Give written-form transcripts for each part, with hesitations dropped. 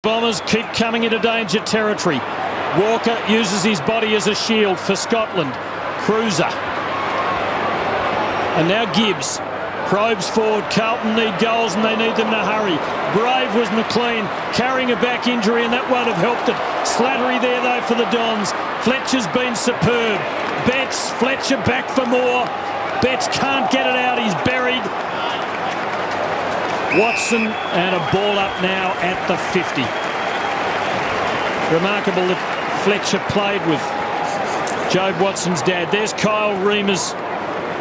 Bombers keep coming into danger territory. Walker uses his body as a shield for Scotland. Cruiser. And now Gibbs probes forward. Carlton need goals and they need them to hurry. Brave was McLean carrying a back injury and that won't have helped it. Slattery there though for the Dons. Fletcher's been superb. Betts, Fletcher back for more. Betts can't get it out, he's buried. Watson and a ball up now at the 50. Remarkable that Fletcher played with Jobe Watson's dad. There's Kyle Reimers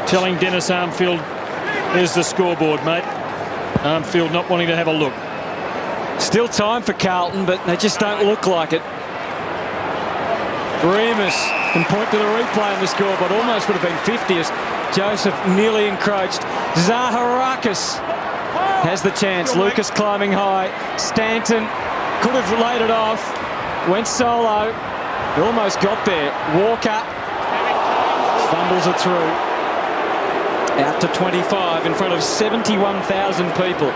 telling Dennis Armfield, there's the scoreboard, mate. Armfield not wanting to have a look. Still time for Carlton, but they just don't look like it. Reimers can point to the replay on the scoreboard. Almost would have been 50 as Joseph nearly encroached. Zaharakis has the chance. Lucas climbing high. Stanton could have laid it off. Went solo. Almost got there. Walker fumbles it through. Out to 25 in front of 71,000 people.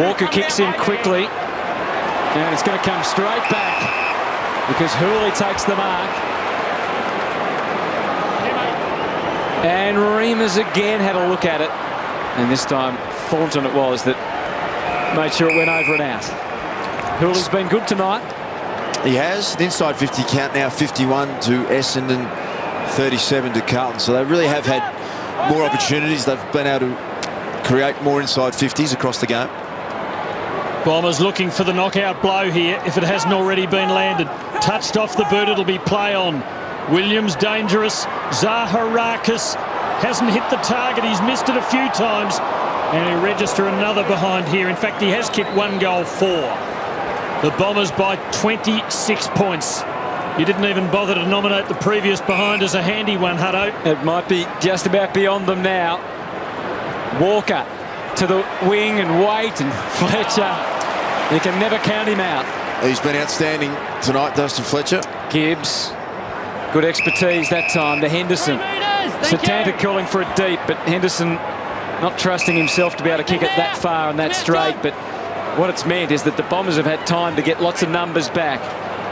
Walker kicks in quickly. And it's going to come straight back because Hooley takes the mark. And Reimers again had a look at it. And this time Thornton it was that made sure it went over and out. Hooley's been good tonight. He has. An inside 50 count now, 51 to Essendon, 37 to Carlton. So they really have had more opportunities. They've been able to create more inside 50s across the game. Bombers looking for the knockout blow here, if it hasn't already been landed. Touched off the boot, it'll be play on. Williams dangerous. Zaharakis hasn't hit the target. He's missed it a few times. And he'll register another behind here. In fact, he has kicked 1 goal for. The Bombers by 26 points. You didn't even bother to nominate the previous behind as a handy one, Hutto. It might be just about beyond them now. Walker to the wing and Waite and Fletcher. You can never count him out. He's been outstanding tonight, Dustin Fletcher. Gibbs, good expertise that time to Henderson. Satanta calling for it deep, but Henderson not trusting himself to be able to kick it that far and that straight. But what it's meant is that the Bombers have had time to get lots of numbers back.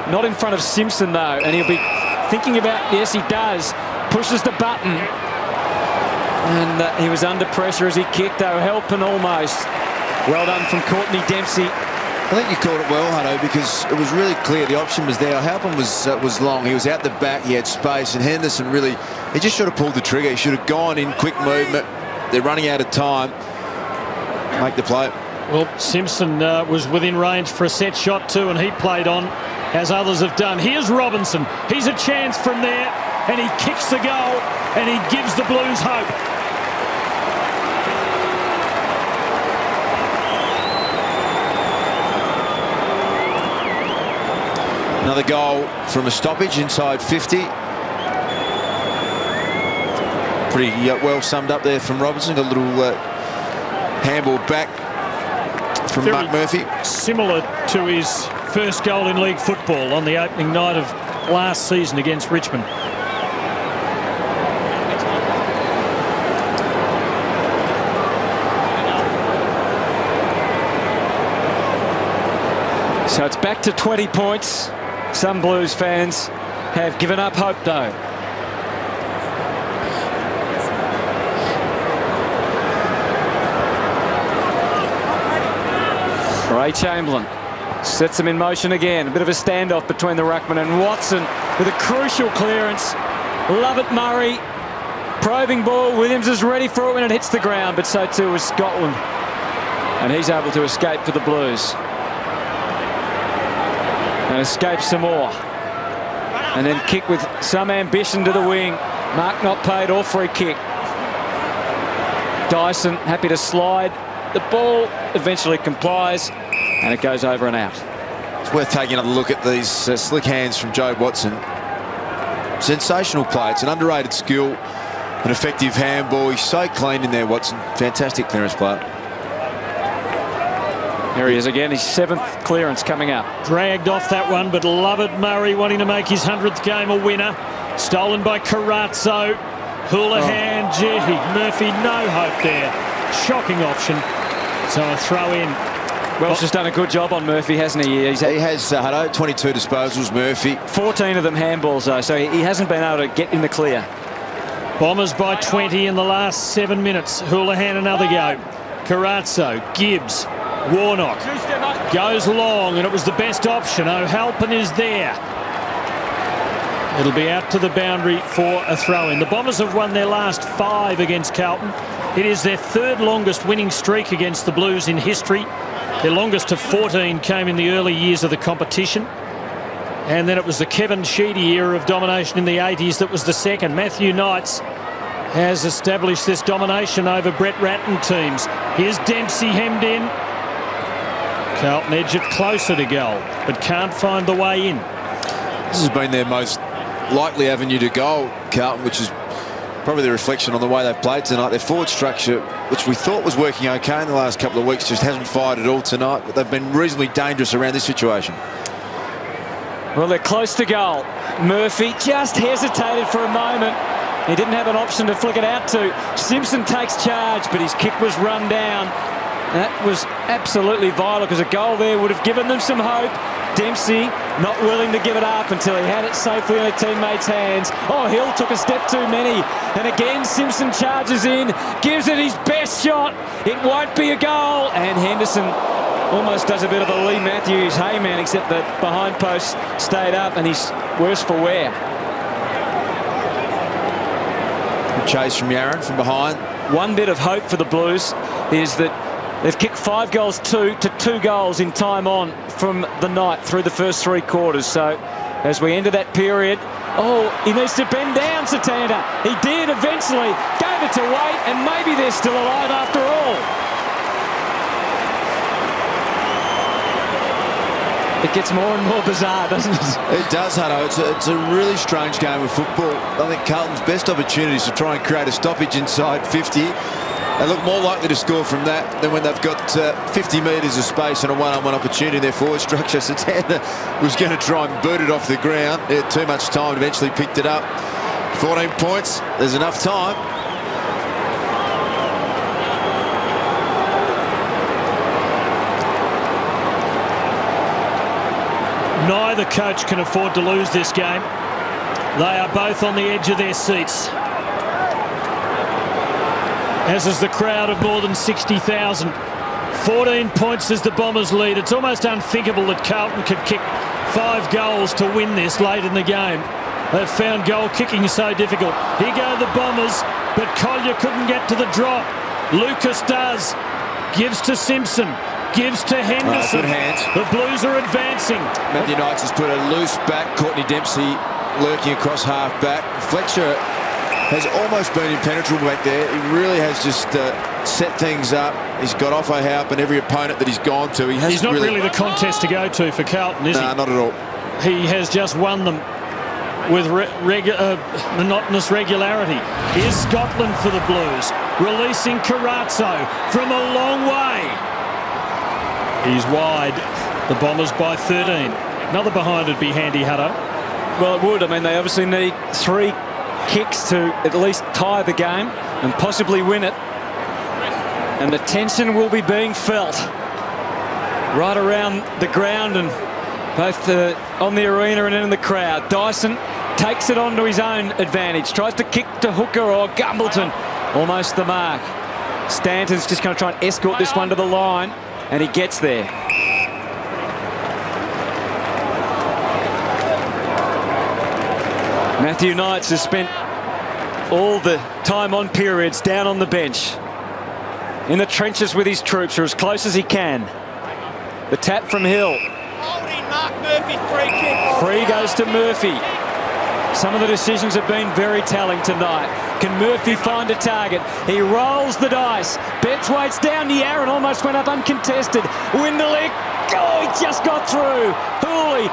Not in front of Simpson, though, and he'll be thinking about, yes, he does. Pushes the button. And he was under pressure as he kicked, though, helping almost. Well done from Courtney Dempsey. I think you called it well, Hutto, because it was really clear the option was there. Halpin was long. He was out the back. He had space. And Henderson really, he just should have pulled the trigger. He should have gone in quick movement. They're running out of time. Make the play. Well, Simpson was within range for a set shot too, and he played on as others have done. Here's Robinson. He's a chance from there, and he kicks the goal, and he gives the Blues hope. Another goal from a stoppage inside 50. Pretty well summed up there from Robinson. A little handball back from Mark Murphy. Similar to his first goal in league football on the opening night of last season against Richmond. So it's back to 20 points. Some Blues fans have given up hope, though. Ray Chamberlain sets them in motion again. A bit of a standoff between the ruckman and Watson with a crucial clearance. Lovett Murray. Probing ball. Williams is ready for it when it hits the ground, but so too is Scotland. And he's able to escape for the Blues. And escape some more. And then kick with some ambition to the wing. Mark not paid or free kick. Dyson happy to slide. The ball eventually complies and it goes over and out. It's worth taking another look at these slick hands from Jobe Watson. Sensational play. It's an underrated skill, an effective handball. He's so clean in there, Watson. Fantastic clearance player. Here he is again, his 7th clearance coming up. Dragged off that one, but Lovett Murray wanting to make his 100th game a winner. Stolen by Carazzo. Houlihan, Murphy, no hope there. Shocking option. So a throw in. Welsh has done a good job on Murphy, hasn't he? He has, Hutto, 22 disposals, Murphy. 14 of them handballs, though, so he hasn't been able to get in the clear. Bombers by 20 in the last 7 minutes. Houlihan another go. Carazzo, Gibbs, Warnock goes long, and it was the best option. O'Halpin is there. It'll be out to the boundary for a throw-in. The Bombers have won their last 5 against Carlton. It is their 3rd longest winning streak against the Blues in history. Their longest of 14 came in the early years of the competition. And then it was the Kevin Sheedy era of domination in the 80s that was the second. Matthew Knights has established this domination over Brett Ratton teams. Here's Dempsey hemmed in. Carlton edge it closer to goal, but can't find the way in. This has been their most likely avenue to goal, Carlton, which is probably the reflection on the way they've played tonight. Their forward structure, which we thought was working okay in the last couple of weeks, just hasn't fired at all tonight. But they've been reasonably dangerous around this situation. Well, they're close to goal. Murphy just hesitated for a moment. He didn't have an option to flick it out to. Simpson takes charge, but his kick was run down. That was absolutely vital, because a goal there would have given them some hope. Dempsey not willing to give it up until he had it safely in a teammate's hands. Oh, Hill took a step too many. And again, Simpson charges in, gives it his best shot. It won't be a goal. And Henderson almost does a bit of a Lee Matthews Heyman, except that behind post stayed up, and he's worse for wear. Chase from Yarran from behind. One bit of hope for the Blues is that they've kicked 5 goals to 2 goals in time on from the night through the first 3 quarters. So as we enter that period, oh, he needs to bend down, Satanda. He did eventually, gave it to Waite, and maybe they're still alive after all. It gets more and more bizarre, doesn't it? It does, Hutto. It's a really strange game of football. I think Carlton's best opportunity is to try and create a stoppage inside 50. They look more likely to score from that than when they've got 50 metres of space and a one-on-one opportunity in their forward structure. Satanda was going to try and boot it off the ground. He had too much time, eventually picked it up. 14 points, there's enough time. Neither coach can afford to lose this game. They are both on the edge of their seats, as is the crowd of more than 60,000. 14 points as the Bombers lead. It's almost unthinkable that Carlton could kick 5 goals to win this late in the game. They've found goal kicking so difficult. Here go the Bombers, but Collier couldn't get to the drop. Lucas does. Gives to Simpson. Gives to Henderson. Good hands. The Blues are advancing. Matthew Knights has put a loose back. Courtney Dempsey lurking across half back. Fletcher has almost been impenetrable back there. He really has just set things up. He's got off O'Halpin every opponent that he's gone to. He's not really the contest to go to for Carlton, is he? No, not at all. He has just won them with monotonous regularity. Here's Scotland for the Blues, releasing Carazzo from a long way. He's wide. The Bombers by 13. Another behind would be handy, Hutto. Well, it would. I mean, they obviously need 3 kicks to at least tie the game and possibly win it. And the tension will be being felt right around the ground, and both on the arena and in the crowd. Dyson takes it onto his own advantage. Tries to kick to Hooker or Gumbleton. Almost the mark. Stanton's just going to try and escort this one to the line. And he gets there. Matthew Knights has spent all the time on periods down on the bench, in the trenches with his troops, or as close as he can. The tap from Hill. Free goes to Murphy. Some of the decisions have been very telling tonight. Can Murphy find a target? He rolls the dice. Betts waits down. Yarran almost went up uncontested. Winderlich, oh, he just got through. Hooley